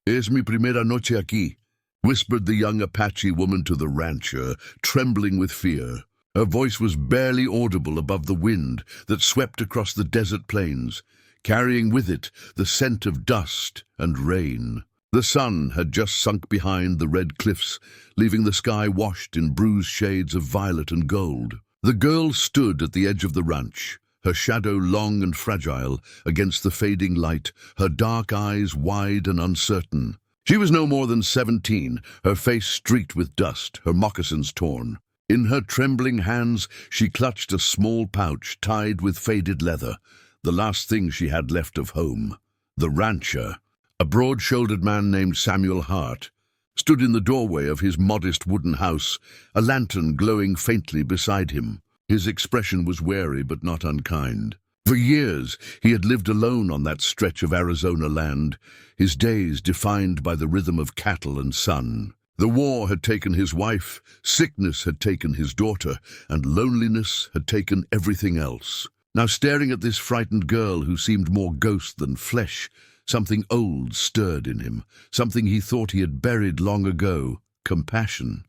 Es mi primera noche aquí, whispered the young Apache woman to the rancher, trembling with fear. Her voice was barely audible above the wind that swept across the desert plains, carrying with it the scent of dust and rain. The sun had just sunk behind the red cliffs, leaving the sky washed in bruised shades of violet and gold. The girl stood at the edge of the ranch, her shadow long and fragile against the fading light, her dark eyes wide and uncertain. She was no more than 17, her face streaked with dust, her moccasins torn. In her trembling hands she clutched a small pouch tied with faded leather, the last thing she had left of home. The rancher, a broad-shouldered man named Samuel Hart, stood in the doorway of his modest wooden house, a lantern glowing faintly beside him. His expression was wary but not unkind. For years he had lived alone on that stretch of Arizona land, his days defined by the rhythm of cattle and sun. The war had taken his wife, sickness had taken his daughter, and loneliness had taken everything else. Now, staring at this frightened girl who seemed more ghost than flesh, something old stirred in him, something he thought he had buried long ago: compassion.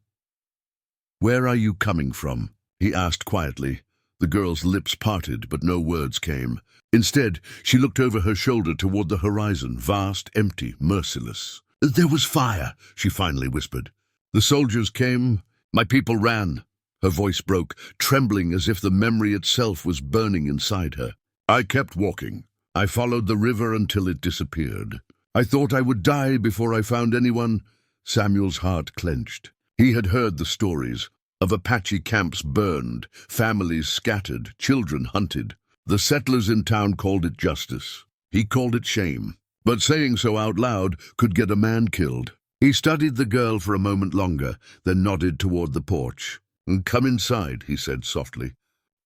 "Where are you coming from?" he asked quietly. The girl's lips parted, but no words came. Instead, she looked over her shoulder toward the horizon, vast, empty, merciless. "There was fire," she finally whispered. "The soldiers came. My people ran." Her voice broke, trembling as if the memory itself was burning inside her. "I kept walking. I followed the river until it disappeared. I thought I would die before I found anyone." Samuel's heart clenched. He had heard the stories of Apache camps burned, families scattered, children hunted. The settlers in town called it justice. He called it shame. But saying so out loud could get a man killed. He studied the girl for a moment longer, then nodded toward the porch. "Come inside," he said softly.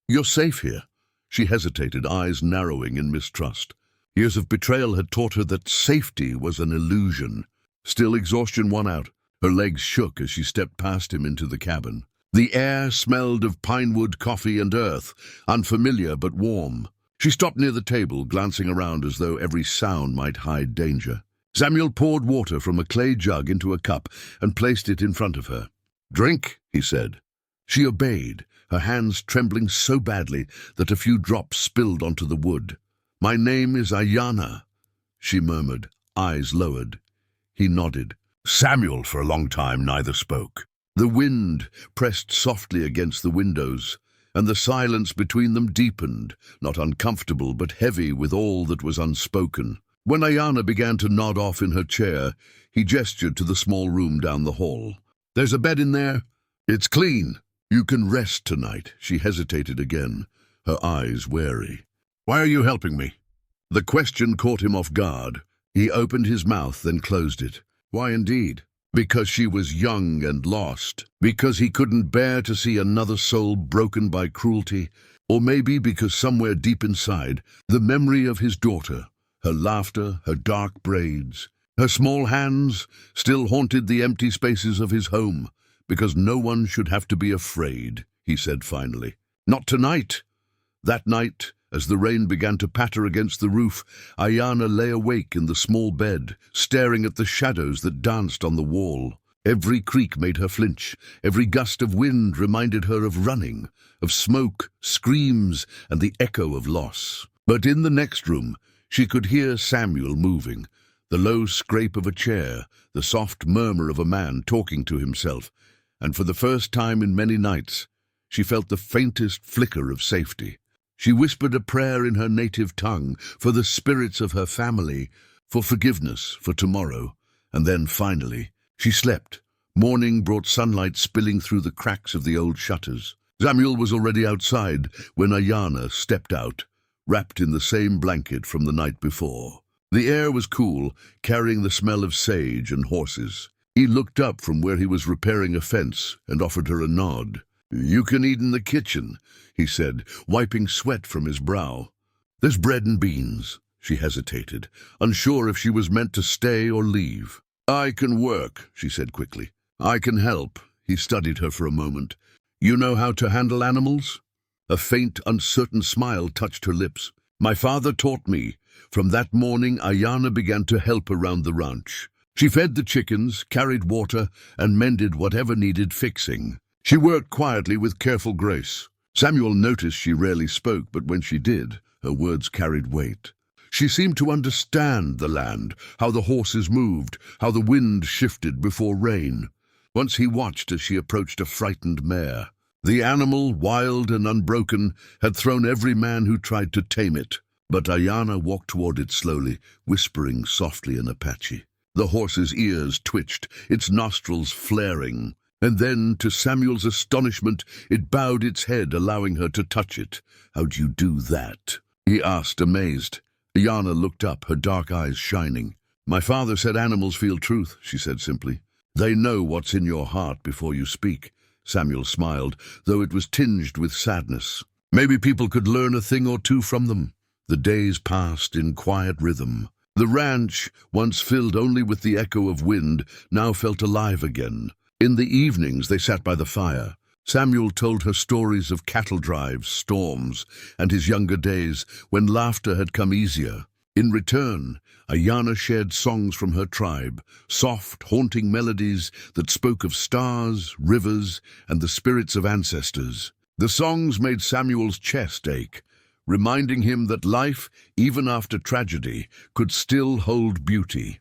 "You're safe here." She hesitated, eyes narrowing in mistrust. Years of betrayal had taught her that safety was an illusion. Still, exhaustion won out. Her legs shook as she stepped past him into the cabin. The air smelled of pine wood, coffee, and earth, unfamiliar but warm. She stopped near the table, glancing around as though every sound might hide danger. Samuel poured water from a clay jug into a cup and placed it in front of her. "Drink," he said. She obeyed, her hands trembling so badly that a few drops spilled onto the wood. "My name is Ayana," she murmured, eyes lowered. He nodded. Samuel, for a long time, neither spoke. The wind pressed softly against the windows, and the silence between them deepened, not uncomfortable but heavy with all that was unspoken. When Ayana began to nod off in her chair, he gestured to the small room down the hall. "There's a bed in there. It's clean. You can rest tonight." She hesitated again, her eyes wary. "Why are you helping me?" The question caught him off guard. He opened his mouth, then closed it. Why indeed? Because she was young and lost, because he couldn't bear to see another soul broken by cruelty, or maybe because somewhere deep inside, the memory of his daughter, her laughter, her dark braids, her small hands, still haunted the empty spaces of his home. "Because no one should have to be afraid," he said finally. "Not tonight." That night, as the rain began to patter against the roof, Ayana lay awake in the small bed, staring at the shadows that danced on the wall. Every creak made her flinch. Every gust of wind reminded her of running, of smoke, screams, and the echo of loss. But in the next room, she could hear Samuel moving, the low scrape of a chair, the soft murmur of a man talking to himself, and for the first time in many nights, she felt the faintest flicker of safety. She whispered a prayer in her native tongue, for the spirits of her family, for forgiveness, for tomorrow, and then, finally, she slept. Morning brought sunlight spilling through the cracks of the old shutters. Samuel was already outside when Ayana stepped out, wrapped in the same blanket from the night before. The air was cool, carrying the smell of sage and horses. He looked up from where he was repairing a fence and offered her a nod. "You can eat in the kitchen," he said, wiping sweat from his brow. "There's bread and beans." She hesitated, unsure if she was meant to stay or leave. "I can work," she said quickly. "I can help." He studied her for a moment. "You know how to handle animals?" A faint, uncertain smile touched her lips. "My father taught me." From that morning, Ayana began to help around the ranch. She fed the chickens, carried water, and mended whatever needed fixing. She worked quietly with careful grace. Samuel noticed she rarely spoke, but when she did, her words carried weight. She seemed to understand the land, how the horses moved, how the wind shifted before rain. Once he watched as she approached a frightened mare. The animal, wild and unbroken, had thrown every man who tried to tame it. But Ayana walked toward it slowly, whispering softly in Apache. The horse's ears twitched, its nostrils flaring. And then, to Samuel's astonishment, it bowed its head, allowing her to touch it. "How'd you do that?" he asked, amazed. Ayana looked up, her dark eyes shining. "My father said animals feel truth," she said simply. "They know what's in your heart before you speak." Samuel smiled, though it was tinged with sadness. Maybe people could learn a thing or two from them. The days passed in quiet rhythm. The ranch, once filled only with the echo of wind, now felt alive again. In the evenings they sat by the fire. Samuel told her stories of cattle drives, storms, and his younger days when laughter had come easier. In return, Ayana shared songs from her tribe, soft, haunting melodies that spoke of stars, rivers, and the spirits of ancestors. The songs made Samuel's chest ache, reminding him that life, even after tragedy, could still hold beauty.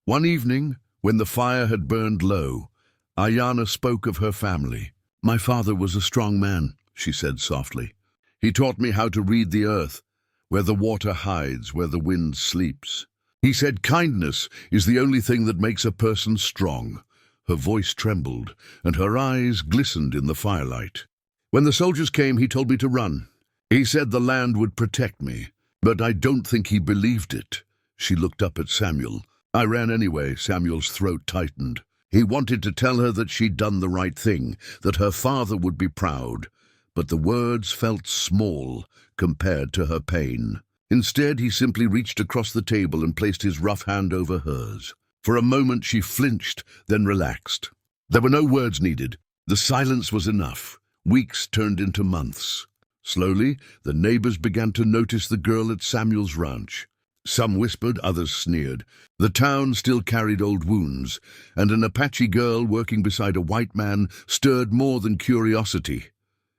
One evening, when the fire had burned low, Ayana spoke of her family. "My father was a strong man," she said softly. "He taught me how to read the earth, where the water hides, where the wind sleeps. He said kindness is the only thing that makes a person strong." Her voice trembled, and her eyes glistened in the firelight. "When the soldiers came, he told me to run. He said the land would protect me, but I don't think he believed it." She looked up at Samuel. "I ran anyway." Samuel's throat tightened. He wanted to tell her that she'd done the right thing, that her father would be proud, but the words felt small compared to her pain. Instead, he simply reached across the table and placed his rough hand over hers. For a moment she flinched, then relaxed. There were no words needed. The silence was enough. Weeks turned into months. Slowly, the neighbors began to notice the girl at Samuel's ranch. Some whispered, others sneered. The town still carried old wounds, and an Apache girl working beside a white man stirred more than curiosity.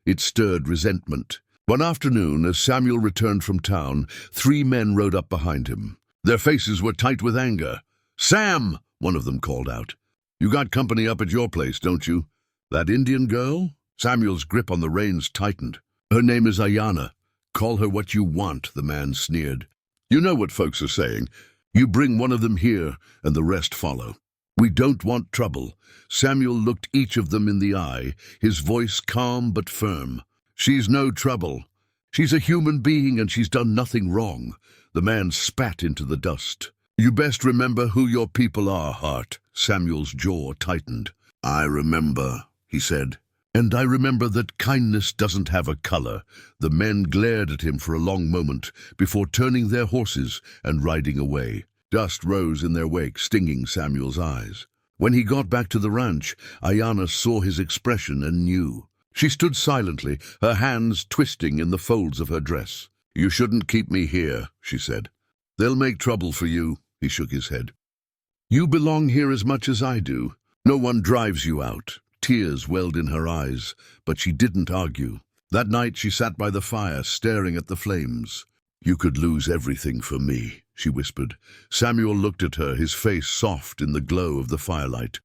It stirred resentment. One afternoon, as Samuel returned from town, 3 men rode up behind him. Their faces were tight with anger. "Sam!" one of them called out. "You got company up at your place, don't you? That Indian girl?" Samuel's grip on the reins tightened. "Her name is Ayana. Call her what you want," the man sneered. "You know what folks are saying. You bring one of them here, and the rest follow. We don't want trouble." Samuel looked each of them in the eye, his voice calm but firm. "She's no trouble. She's a human being, and she's done nothing wrong." The man spat into the dust. "You best remember who your people are, Hart." Samuel's jaw tightened. "I remember," he said. "And I remember that kindness doesn't have a color." The men glared at him for a long moment before turning their horses and riding away. Dust rose in their wake, stinging Samuel's eyes. When he got back to the ranch, Ayana saw his expression and knew. She stood silently, her hands twisting in the folds of her dress. "You shouldn't keep me here," she said. "They'll make trouble for you." He shook his head. "You belong here as much as I do. No one drives you out." Tears welled in her eyes, but she didn't argue. That night she sat by the fire, staring at the flames. "You could lose everything for me," she whispered. Samuel looked at her, his face soft in the glow of the firelight.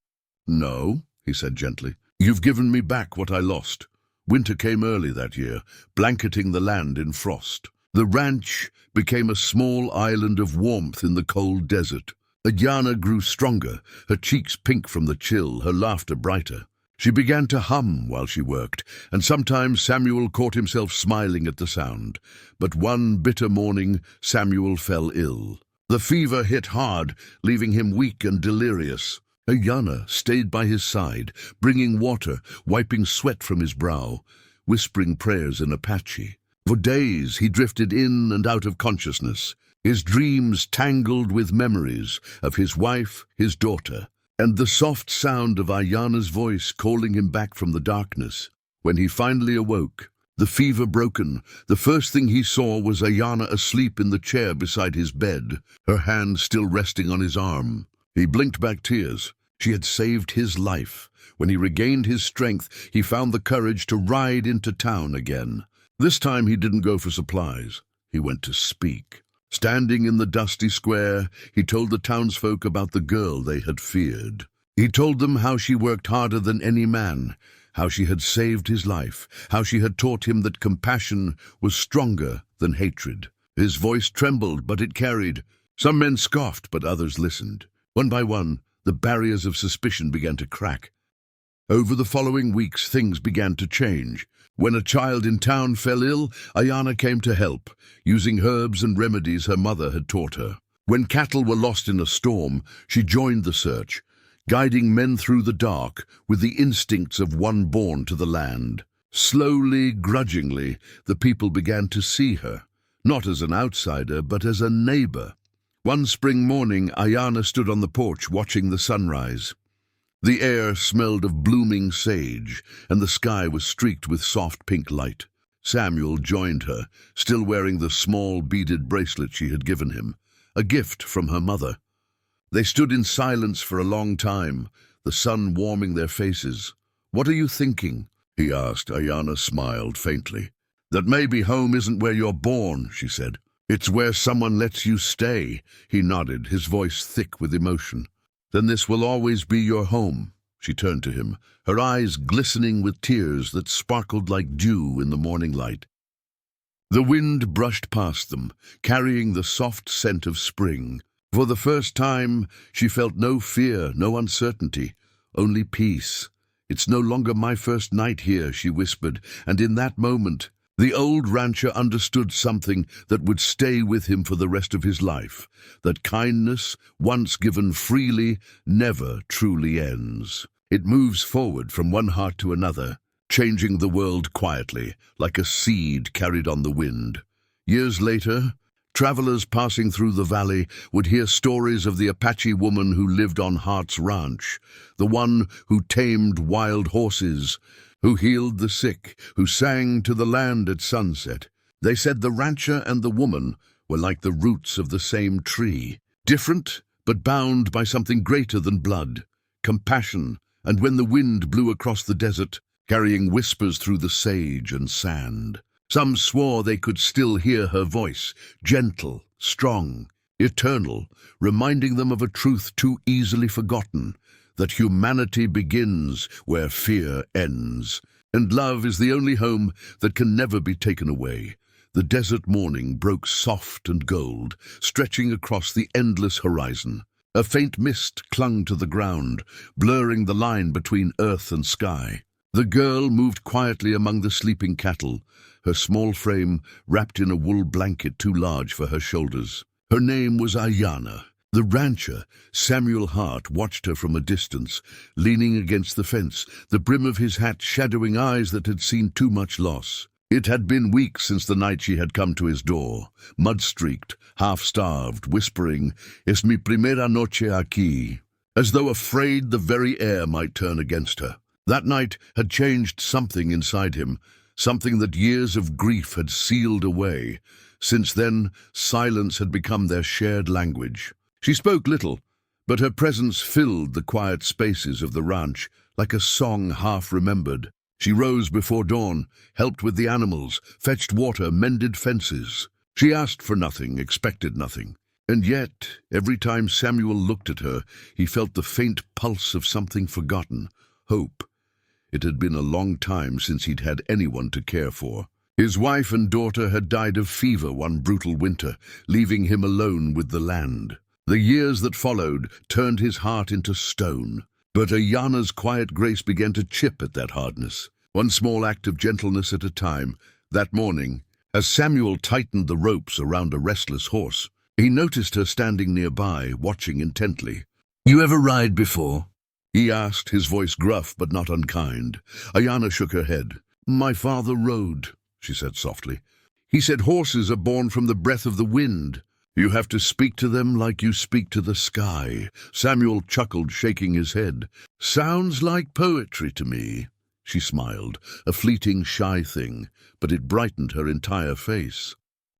"No," he said gently. "You've given me back what I lost." Winter came early that year, blanketing the land in frost. The ranch became a small island of warmth in the cold desert. Ayana grew stronger, her cheeks pink from the chill, her laughter brighter. She began to hum while she worked, and sometimes Samuel caught himself smiling at the sound. But one bitter morning, Samuel fell ill. The fever hit hard, leaving him weak and delirious. Ayana stayed by his side, bringing water, wiping sweat from his brow, whispering prayers in Apache. For days he drifted in and out of consciousness, his dreams tangled with memories of his wife, his daughter, and the soft sound of Ayana's voice calling him back from the darkness. When he finally awoke, the fever broken, the first thing he saw was Ayana asleep in the chair beside his bed, her hand still resting on his arm. He blinked back tears. She had saved his life. When he regained his strength, he found the courage to ride into town again. This time he didn't go for supplies. He went to speak. Standing in the dusty square, he told the townsfolk about the girl they had feared. He told them how she worked harder than any man, how she had saved his life, how she had taught him that compassion was stronger than hatred. His voice trembled, but it carried. Some men scoffed, but others listened. One by one, the barriers of suspicion began to crack. Over the following weeks, things began to change. When a child in town fell ill, Ayana came to help, using herbs and remedies her mother had taught her. When cattle were lost in a storm, she joined the search, guiding men through the dark with the instincts of one born to the land. Slowly, grudgingly, the people began to see her, not as an outsider, but as a neighbor. One spring morning, Ayana stood on the porch watching the sunrise. The air smelled of blooming sage, and the sky was streaked with soft pink light. Samuel joined her, still wearing the small beaded bracelet she had given him, a gift from her mother. They stood in silence for a long time, the sun warming their faces. "What are you thinking?" he asked. Ayana smiled faintly. "That maybe home isn't where you're born," she said. "It's where someone lets you stay." He nodded, his voice thick with emotion. "Then this will always be your home." She turned to him, her eyes glistening with tears that sparkled like dew in the morning light. The wind brushed past them, carrying the soft scent of spring. For the first time, she felt no fear, no uncertainty, only peace. "It's no longer my first night here," she whispered, and in that moment, the old rancher understood something that would stay with him for the rest of his life, that kindness, once given freely, never truly ends. It moves forward from one heart to another, changing the world quietly, like a seed carried on the wind. Years later, travelers passing through the valley would hear stories of the Apache woman who lived on Hart's ranch, the one who tamed wild horses, who healed the sick, who sang to the land at sunset. They said the rancher and the woman were like the roots of the same tree, different but bound by something greater than blood, compassion, and when the wind blew across the desert, carrying whispers through the sage and sand. Some swore they could still hear her voice, gentle, strong, eternal, reminding them of a truth too easily forgotten, that humanity begins where fear ends, and love is the only home that can never be taken away. The desert morning broke soft and gold, stretching across the endless horizon. A faint mist clung to the ground, blurring the line between earth and sky. The girl moved quietly among the sleeping cattle, her small frame wrapped in a wool blanket too large for her shoulders. Her name was Ayana. The rancher, Samuel Hart, watched her from a distance, leaning against the fence, the brim of his hat shadowing eyes that had seen too much loss. It had been weeks since the night she had come to his door, mud-streaked, half-starved, whispering, "Es mi primera noche aquí," as though afraid the very air might turn against her. That night had changed something inside him, something that years of grief had sealed away. Since then, silence had become their shared language. She spoke little, but her presence filled the quiet spaces of the ranch like a song half-remembered. She rose before dawn, helped with the animals, fetched water, mended fences. She asked for nothing, expected nothing. And yet, every time Samuel looked at her, he felt the faint pulse of something forgotten, hope. It had been a long time since he'd had anyone to care for. His wife and daughter had died of fever one brutal winter, leaving him alone with the land. The years that followed turned his heart into stone. But Ayana's quiet grace began to chip at that hardness, one small act of gentleness at a time. That morning, as Samuel tightened the ropes around a restless horse, he noticed her standing nearby, watching intently. "You ever ride before?" he asked, his voice gruff but not unkind. Ayana shook her head. "My father rode," she said softly. "He said horses are born from the breath of the wind. You have to speak to them like you speak to the sky." Samuel chuckled, shaking his head. "Sounds like poetry to me." She smiled, a fleeting, shy thing, but it brightened her entire face.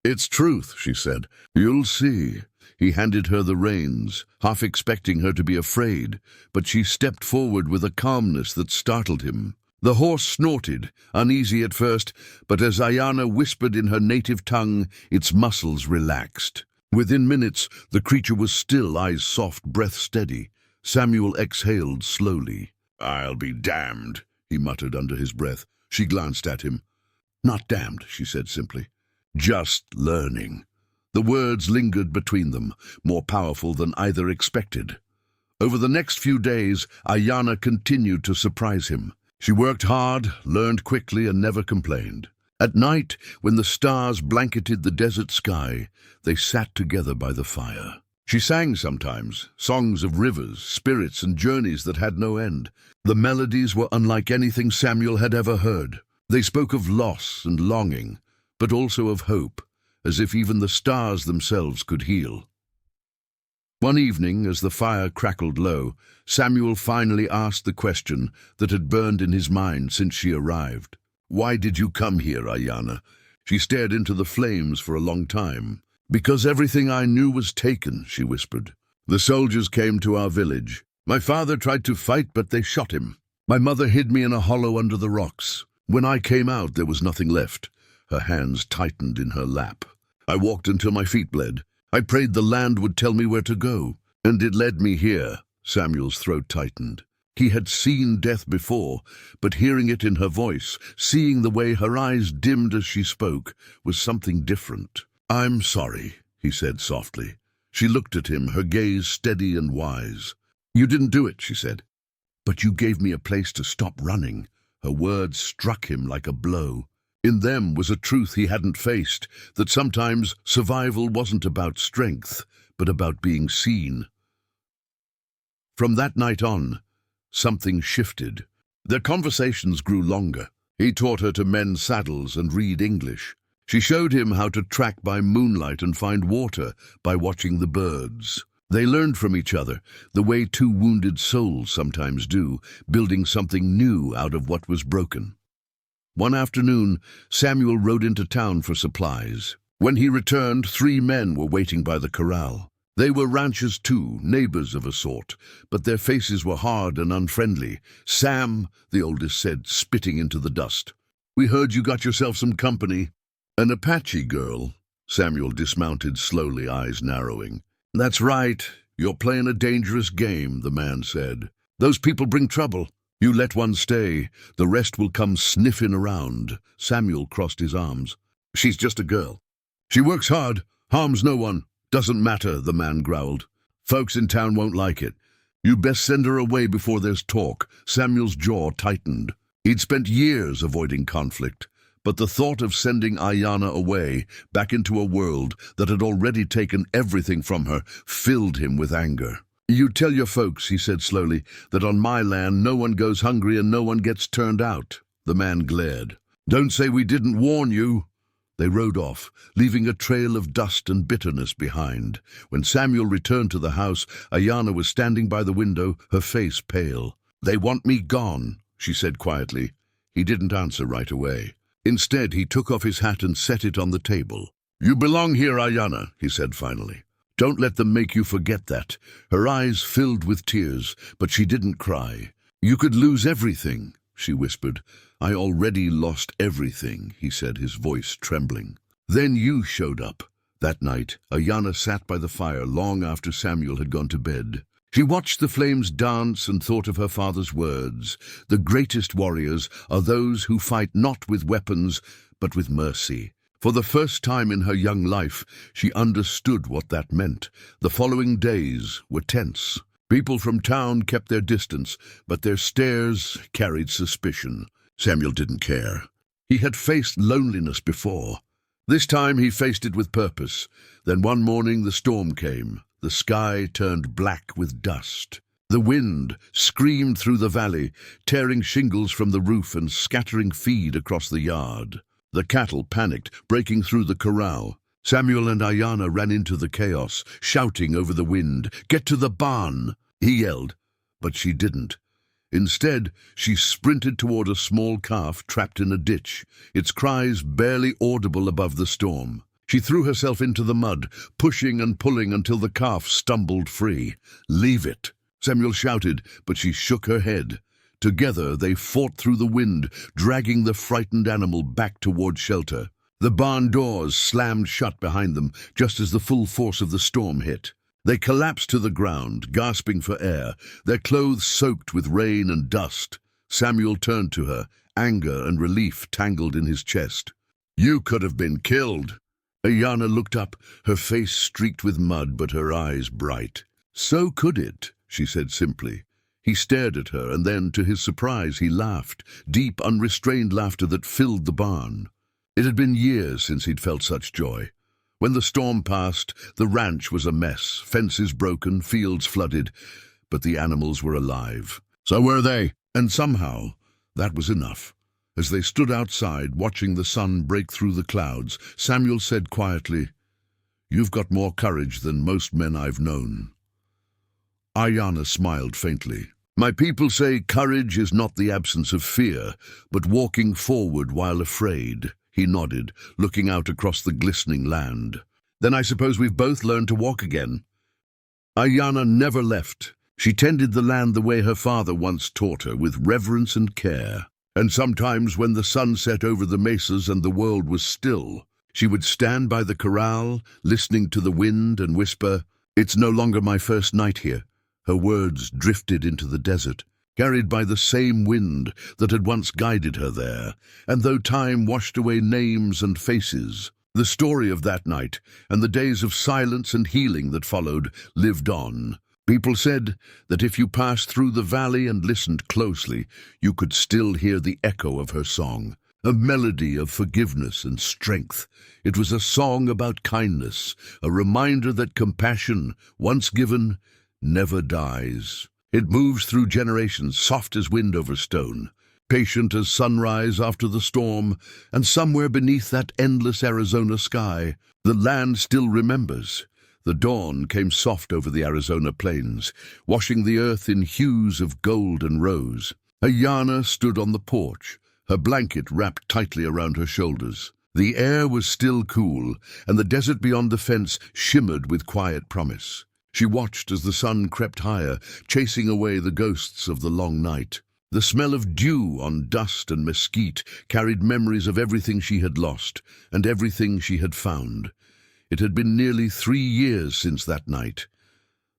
"It's truth," she said. "You'll see." He handed her the reins, half expecting her to be afraid, but she stepped forward with a calmness that startled him. The horse snorted, uneasy at first, but as Ayana whispered in her native tongue, its muscles relaxed. Within minutes, the creature was still, eyes soft, breath steady. Samuel exhaled slowly. "I'll be damned," he muttered under his breath. She glanced at him. "Not damned," she said simply. "Just learning." The words lingered between them, more powerful than either expected. Over the next few days, Ayana continued to surprise him. She worked hard, learned quickly, and never complained. At night, when the stars blanketed the desert sky, they sat together by the fire. She sang sometimes, songs of rivers, spirits, and journeys that had no end. The melodies were unlike anything Samuel had ever heard. They spoke of loss and longing, but also of hope, as if even the stars themselves could heal. One evening, as the fire crackled low, Samuel finally asked the question that had burned in his mind since she arrived. "Why did you come here, Ayana?" She stared into the flames for a long time. "Because everything I knew was taken," she whispered. "The soldiers came to our village. My father tried to fight, but they shot him. My mother hid me in a hollow under the rocks. When I came out, there was nothing left." Her hands tightened in her lap. "I walked until my feet bled. I prayed the land would tell me where to go, and it led me here." Samuel's throat tightened. He had seen death before, but hearing it in her voice, seeing the way her eyes dimmed as she spoke, was something different. "I'm sorry," he said softly. She looked at him, her gaze steady and wise. "You didn't do it," she said. "But you gave me a place to stop running." Her words struck him like a blow. In them was a truth he hadn't faced, that sometimes survival wasn't about strength, but about being seen. From that night on, something shifted. Their conversations grew longer. He taught her to mend saddles and read English. She showed him how to track by moonlight and find water by watching the birds. They learned from each other, the way two wounded souls sometimes do, building something new out of what was broken. One afternoon, Samuel rode into town for supplies. When he returned, 3 men were waiting by the corral. They were ranchers too, neighbors of a sort, but their faces were hard and unfriendly. "Sam," the oldest said, spitting into the dust, "we heard you got yourself some company." "An Apache girl?" Samuel dismounted slowly, eyes narrowing. "That's right. You're playing a dangerous game," the man said. "Those people bring trouble. You let one stay, the rest will come sniffing around." Samuel crossed his arms. "She's just a girl. She works hard, harms no one. Doesn't matter," the man growled. "Folks in town won't like it. You best send her away before there's talk." Samuel's jaw tightened. He'd spent years avoiding conflict, but the thought of sending Ayana away, back into a world that had already taken everything from her, filled him with anger. "You tell your folks," he said slowly, "that on my land no one goes hungry and no one gets turned out." The man glared. "Don't say we didn't warn you." They rode off, leaving a trail of dust and bitterness behind. When Samuel returned to the house, Ayana was standing by the window, her face pale. "They want me gone," she said quietly. He didn't answer right away. Instead, he took off his hat and set it on the table. "You belong here, Ayana," he said finally. "Don't let them make you forget that." Her eyes filled with tears, but she didn't cry. "You could lose everything," she whispered. "I already lost everything," he said, his voice trembling. "Then you showed up." That night, Ayana sat by the fire long after Samuel had gone to bed. She watched the flames dance and thought of her father's words. "The greatest warriors are those who fight not with weapons, but with mercy." For the first time in her young life, she understood what that meant. The following days were tense. People from town kept their distance, but their stares carried suspicion. Samuel didn't care. He had faced loneliness before. This time he faced it with purpose. Then one morning the storm came. The sky turned black with dust. The wind screamed through the valley, tearing shingles from the roof and scattering feed across the yard. The cattle panicked, breaking through the corral. Samuel and Ayana ran into the chaos, shouting over the wind, "Get to the barn!" he yelled, but she didn't. Instead, she sprinted toward a small calf trapped in a ditch, its cries barely audible above the storm. She threw herself into the mud, pushing and pulling until the calf stumbled free. "Leave it," Samuel shouted, but she shook her head. Together they fought through the wind, dragging the frightened animal back toward shelter. The barn doors slammed shut behind them just as the full force of the storm hit. They collapsed to the ground, gasping for air, their clothes soaked with rain and dust. Samuel turned to her, anger and relief tangled in his chest. "You could have been killed." Ayana looked up, her face streaked with mud but her eyes bright. "So could it," she said simply. He stared at her, and then, to his surprise, he laughed, deep, unrestrained laughter that filled the barn. It had been years since he'd felt such joy. When the storm passed, the ranch was a mess, fences broken, fields flooded, but the animals were alive. So were they, and somehow that was enough. As they stood outside, watching the sun break through the clouds, Samuel said quietly, "You've got more courage than most men I've known." Ayana smiled faintly. "My people say courage is not the absence of fear, but walking forward while afraid." He nodded, looking out across the glistening land. "Then I suppose we've both learned to walk again." Ayana never left. She tended the land the way her father once taught her, with reverence and care. And sometimes when the sun set over the mesas and the world was still, she would stand by the corral, listening to the wind and whisper, "It's no longer my first night here." Her words drifted into the desert, carried by the same wind that had once guided her there, and though time washed away names and faces, the story of that night and the days of silence and healing that followed lived on. People said that if you passed through the valley and listened closely, you could still hear the echo of her song, a melody of forgiveness and strength. It was a song about kindness, a reminder that compassion, once given, never dies. It moves through generations, soft as wind over stone, patient as sunrise after the storm, and somewhere beneath that endless Arizona sky, the land still remembers. The dawn came soft over the Arizona plains, washing the earth in hues of gold and rose. Ayana stood on the porch, her blanket wrapped tightly around her shoulders. The air was still cool, and the desert beyond the fence shimmered with quiet promise. She watched as the sun crept higher, chasing away the ghosts of the long night. The smell of dew on dust and mesquite carried memories of everything she had lost and everything she had found. It had been nearly 3 years since that night.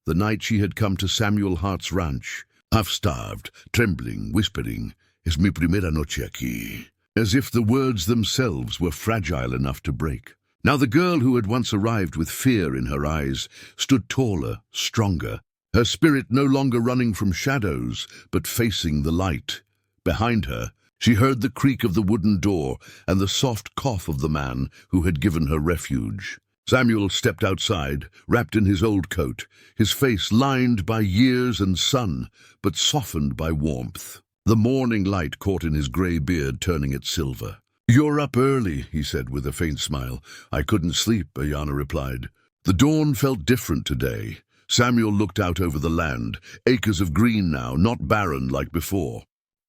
The night she had come to Samuel Hart's ranch, half-starved, trembling, whispering, "Es mi primera noche aquí," as if the words themselves were fragile enough to break. Now the girl who had once arrived with fear in her eyes stood taller, stronger, her spirit no longer running from shadows, but facing the light. Behind her, she heard the creak of the wooden door and the soft cough of the man who had given her refuge. Samuel stepped outside, wrapped in his old coat, his face lined by years and sun, but softened by warmth. The morning light caught in his grey beard, turning it silver. "You're up early," he said with a faint smile. "I couldn't sleep," Ayana replied. The dawn felt different today. Samuel looked out over the land, acres of green now, not barren like before.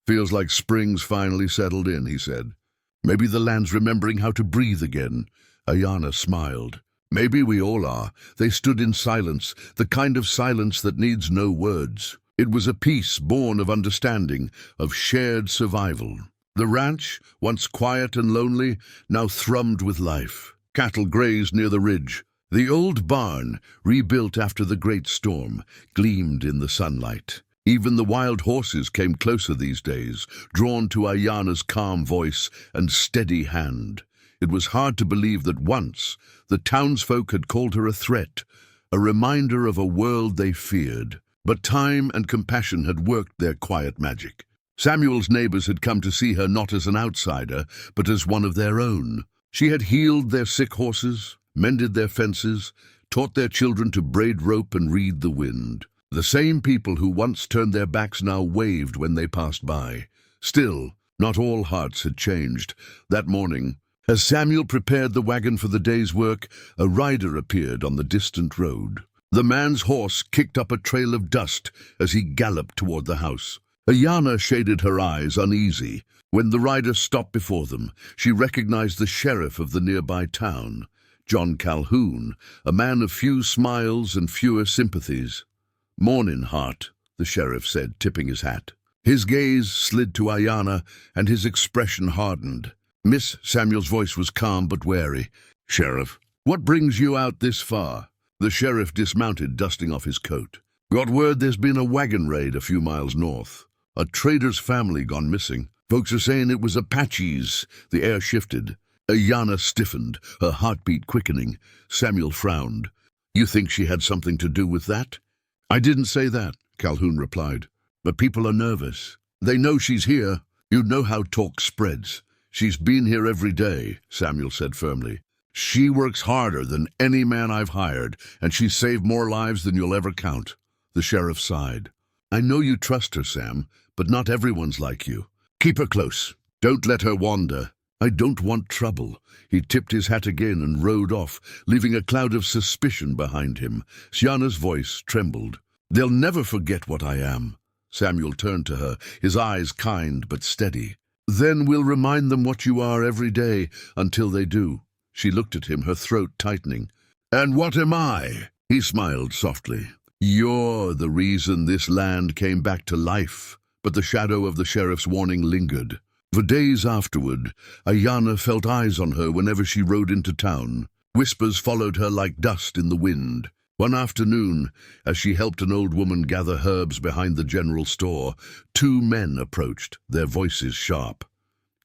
"Feels like spring's finally settled in," he said. "Maybe the land's remembering how to breathe again." Ayana smiled. "Maybe we all are." They stood in silence, the kind of silence that needs no words. It was a peace born of understanding, of shared survival. The ranch, once quiet and lonely, now thrummed with life. Cattle grazed near the ridge. The old barn, rebuilt after the great storm, gleamed in the sunlight. Even the wild horses came closer these days, drawn to Ayana's calm voice and steady hand. It was hard to believe that once the townsfolk had called her a threat, a reminder of a world they feared. But time and compassion had worked their quiet magic. Samuel's neighbors had come to see her not as an outsider, but as one of their own. She had healed their sick horses, mended their fences, taught their children to braid rope and read the wind. The same people who once turned their backs now waved when they passed by. Still, not all hearts had changed. That morning, as Samuel prepared the wagon for the day's work, a rider appeared on the distant road. The man's horse kicked up a trail of dust as he galloped toward the house. Ayana shaded her eyes, uneasy. When the rider stopped before them, she recognized the sheriff of the nearby town. John Calhoun, a man of few smiles and fewer sympathies. "Mornin', Hart," the sheriff said, tipping his hat. His gaze slid to Ayanna, and his expression hardened. Miss Samuel's voice was calm but wary. "Sheriff, what brings you out this far?" The sheriff dismounted, dusting off his coat. "Got word there's been a wagon raid a few miles north. A trader's family gone missing. Folks are saying it was Apaches." The air shifted. Ayanna stiffened, her heartbeat quickening. Samuel frowned. "You think she had something to do with that?" "I didn't say that," Calhoun replied. "But people are nervous. They know she's here. You know how talk spreads." "She's been here every day," Samuel said firmly. "She works harder than any man I've hired, and she's saved more lives than you'll ever count." The sheriff sighed. "I know you trust her, Sam, but not everyone's like you. Keep her close. Don't let her wander. I don't want trouble." He tipped his hat again and rode off, leaving a cloud of suspicion behind him. Sienna's voice trembled. "They'll never forget what I am." Samuel turned to her, his eyes kind but steady. "Then we'll remind them what you are every day until they do." She looked at him, her throat tightening. "And what am I?" He smiled softly. "You're the reason this land came back to life." But the shadow of the sheriff's warning lingered. For days afterward, Ayanna felt eyes on her whenever she rode into town. Whispers followed her like dust in the wind. One afternoon, as she helped an old woman gather herbs behind the general store, two men approached, their voices sharp.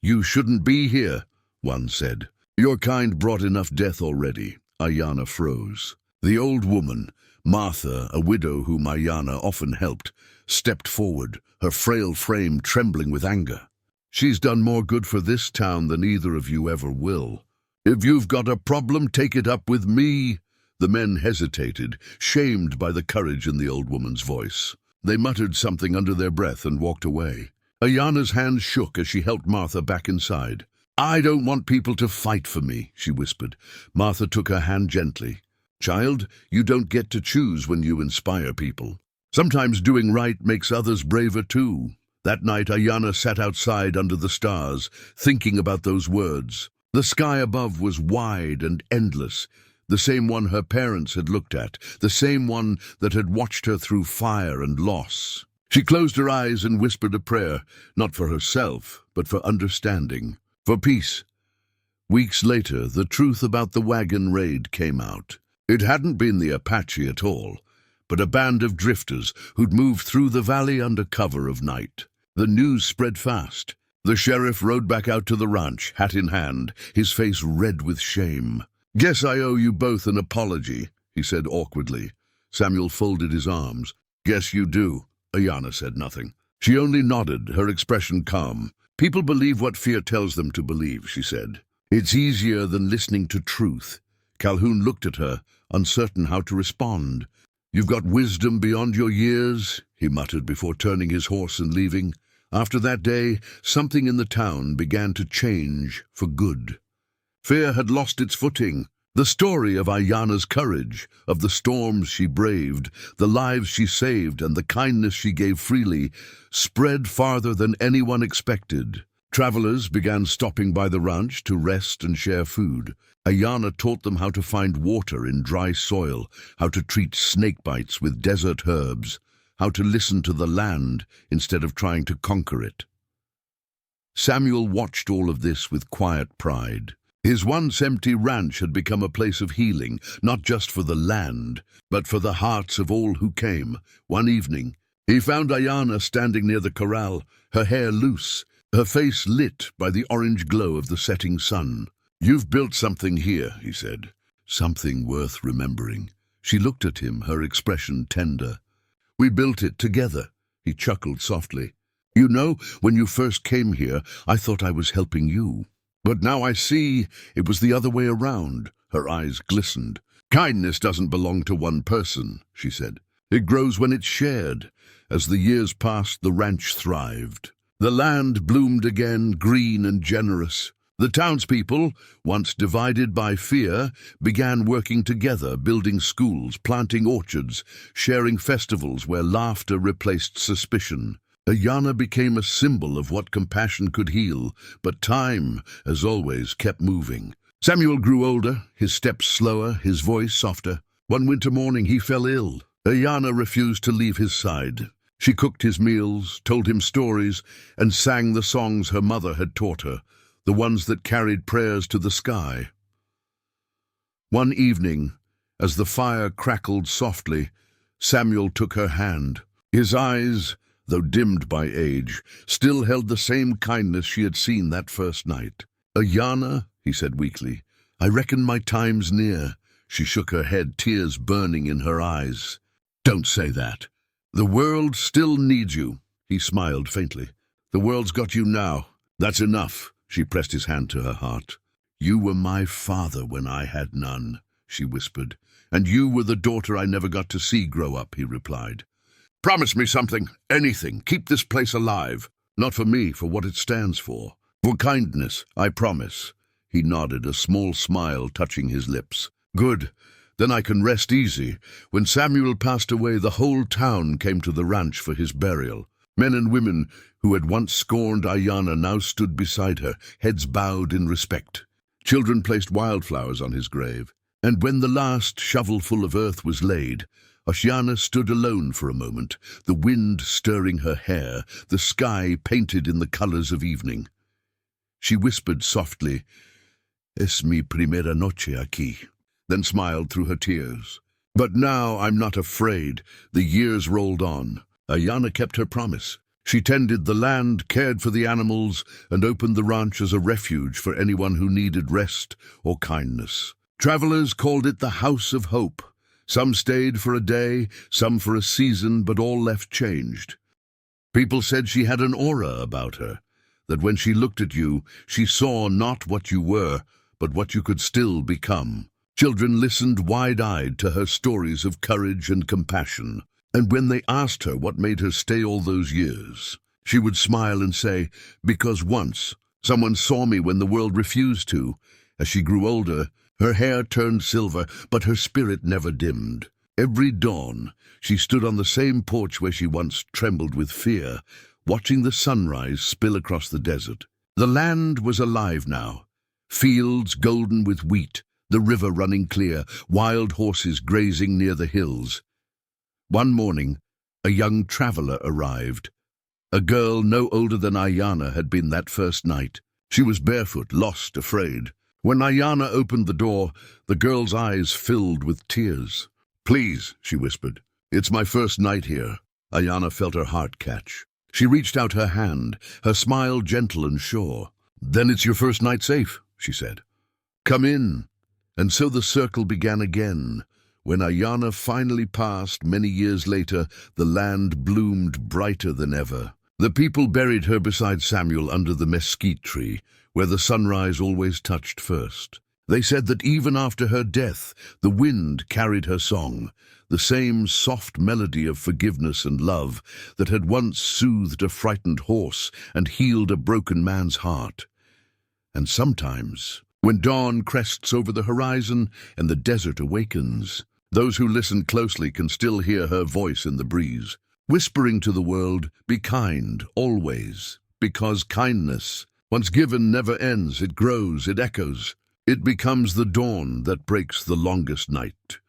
"You shouldn't be here," one said. "Your kind brought enough death already." Ayanna froze. The old woman, Martha, a widow whom Ayanna often helped, stepped forward, her frail frame trembling with anger. "She's done more good for this town than either of you ever will. If you've got a problem, take it up with me." The men hesitated, shamed by the courage in the old woman's voice. They muttered something under their breath and walked away. Ayanna's hands shook as she helped Martha back inside. "I don't want people to fight for me," she whispered. Martha took her hand gently. "Child, you don't get to choose when you inspire people. Sometimes doing right makes others braver too." That night, Ayanna sat outside under the stars, thinking about those words. The sky above was wide and endless, the same one her parents had looked at, the same one that had watched her through fire and loss. She closed her eyes and whispered a prayer, not for herself, but for understanding, for peace. Weeks later, the truth about the wagon raid came out. It hadn't been the Apache at all, but a band of drifters who'd moved through the valley under cover of night. The news spread fast. The sheriff rode back out to the ranch, hat in hand, his face red with shame. "Guess I owe you both an apology," he said awkwardly. Samuel folded his arms. "Guess you do." Ayanna said nothing. She only nodded, her expression calm. "People believe what fear tells them to believe," she said. "It's easier than listening to truth." Calhoun looked at her, uncertain how to respond. "You've got wisdom beyond your years," he muttered before turning his horse and leaving. After that day, something in the town began to change for good. Fear had lost its footing. The story of Ayanna's courage, of the storms she braved, the lives she saved, and the kindness she gave freely, spread farther than anyone expected. Travelers began stopping by the ranch to rest and share food. Ayanna taught them how to find water in dry soil, how to treat snake bites with desert herbs, how to listen to the land instead of trying to conquer it. Samuel watched all of this with quiet pride. His once empty ranch had become a place of healing, not just for the land, but for the hearts of all who came. One evening, he found Ayanna standing near the corral, her hair loose, her face lit by the orange glow of the setting sun. "You've built something here," he said. "Something worth remembering." She looked at him, her expression tender. "We built it together," he chuckled softly. "You know, when you first came here, I thought I was helping you. But now I see it was the other way around." Her eyes glistened. "Kindness doesn't belong to one person," she said. "It grows when it's shared." As the years passed, the ranch thrived. The land bloomed again, green and generous. The townspeople, once divided by fear, began working together, building schools, planting orchards, sharing festivals where laughter replaced suspicion. Ayanna became a symbol of what compassion could heal, but time, as always, kept moving. Samuel grew older, his steps slower, his voice softer. One winter morning he fell ill. Ayana refused to leave his side. She cooked his meals, told him stories, and sang the songs her mother had taught her, the ones that carried prayers to the sky. One evening, as the fire crackled softly, Samuel took her hand. His eyes, though dimmed by age, still held the same kindness she had seen that first night. "Ayana," he said weakly, "I reckon my time's near." She shook her head, tears burning in her eyes. "Don't say that. The world still needs you." He smiled faintly. "The world's got you now. That's enough." She pressed his hand to her heart. "You were my father when I had none," she whispered. "And you were the daughter I never got to see grow up," he replied. "Promise me something, anything. Keep this place alive. Not for me, for what it stands for. For kindness, I promise." He nodded, a small smile touching his lips. "Good. Then I can rest easy." When Samuel passed away, the whole town came to the ranch for his burial. Men and women who had once scorned Ayana now stood beside her, heads bowed in respect. Children placed wildflowers on his grave. And when the last shovelful of earth was laid, Oceana stood alone for a moment, the wind stirring her hair, the sky painted in the colors of evening. She whispered softly, "Es mi primera noche aquí," then smiled through her tears. "But now I'm not afraid." The years rolled on. Ayana kept her promise. She tended the land, cared for the animals, and opened the ranch as a refuge for anyone who needed rest or kindness. Travelers called it the House of Hope. Some stayed for a day, some for a season, but all left changed. People said she had an aura about her, that when she looked at you, she saw not what you were, but what you could still become. Children listened wide-eyed to her stories of courage and compassion, and when they asked her what made her stay all those years, she would smile and say, "Because once someone saw me when the world refused to." As she grew older, her hair turned silver, but her spirit never dimmed. Every dawn, she stood on the same porch where she once trembled with fear, watching the sunrise spill across the desert. The land was alive now, fields golden with wheat, the river running clear, wild horses grazing near the hills. One morning, a young traveler arrived. A girl no older than Ayana had been that first night. She was barefoot, lost, afraid. When Ayana opened the door, the girl's eyes filled with tears. "Please," she whispered. "It's my first night here." Ayana felt her heart catch. She reached out her hand, her smile gentle and sure. "Then it's your first night safe," she said. "Come in." And so the circle began again. When Ayana finally passed, many years later, the land bloomed brighter than ever. The people buried her beside Samuel under the mesquite tree, where the sunrise always touched first. They said that even after her death, the wind carried her song, the same soft melody of forgiveness and love that had once soothed a frightened horse and healed a broken man's heart. And sometimes, when dawn crests over the horizon and the desert awakens, those who listen closely can still hear her voice in the breeze, whispering to the world, "Be kind, always," because kindness, once given, never ends. It grows, it echoes. It becomes the dawn that breaks the longest night.